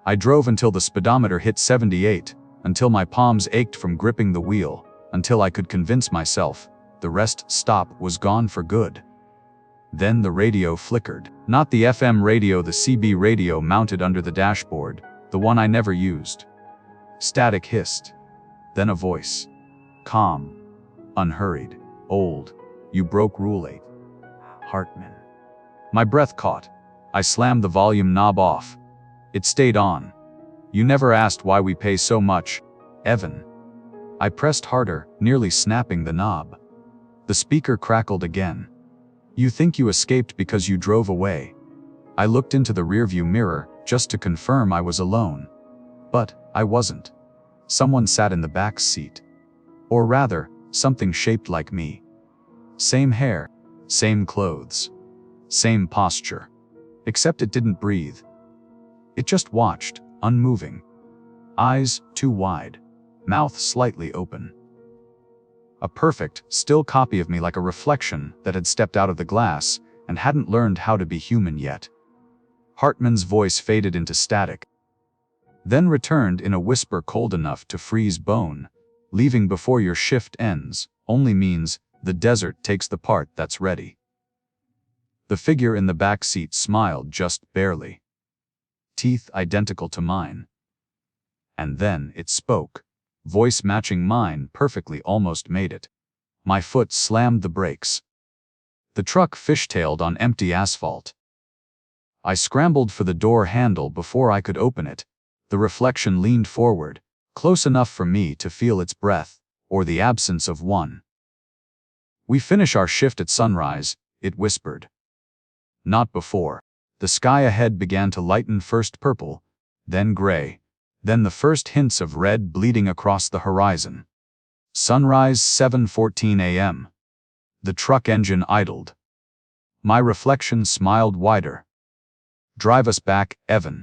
I drove until the speedometer hit 78, until my palms ached from gripping the wheel, until I could convince myself the rest stop was gone for good. Then the radio flickered. Not the FM radio, the CB radio mounted under the dashboard, the one I never used. Static hissed. Then a voice. Calm. Unhurried. "Old. You broke Rule 8. Hartman." My breath caught. I slammed the volume knob off. It stayed on. "You never asked why we pay so much, Evan." I pressed harder, nearly snapping the knob. The speaker crackled again. "You think you escaped because you drove away. I looked into the rearview mirror just to confirm I was alone. But I wasn't. Someone sat in the back seat. Or rather, something shaped like me. Same hair, same clothes, same posture. Except it didn't breathe. It just watched, unmoving. Eyes too wide, mouth slightly open. A perfect, still copy of me, like a reflection that had stepped out of the glass and hadn't learned how to be human yet. Hartman's voice faded into static, then returned in a whisper cold enough to freeze bone. Leaving before your shift ends only means the desert takes the part that's ready. The figure in the back seat smiled just barely. Teeth identical to mine. And then it spoke. Voice matching mine perfectly, almost made it. My foot slammed the brakes. The truck fishtailed on empty asphalt. I scrambled for the door handle before I could open it. The reflection leaned forward, close enough for me to feel its breath, or the absence of one. "We finish our shift at sunrise," it whispered. Not before. The sky ahead began to lighten, first purple, then gray, then the first hints of red bleeding across the horizon. Sunrise, 7:14 a.m. The truck engine idled. My reflection smiled wider. "Drive us back, Evan."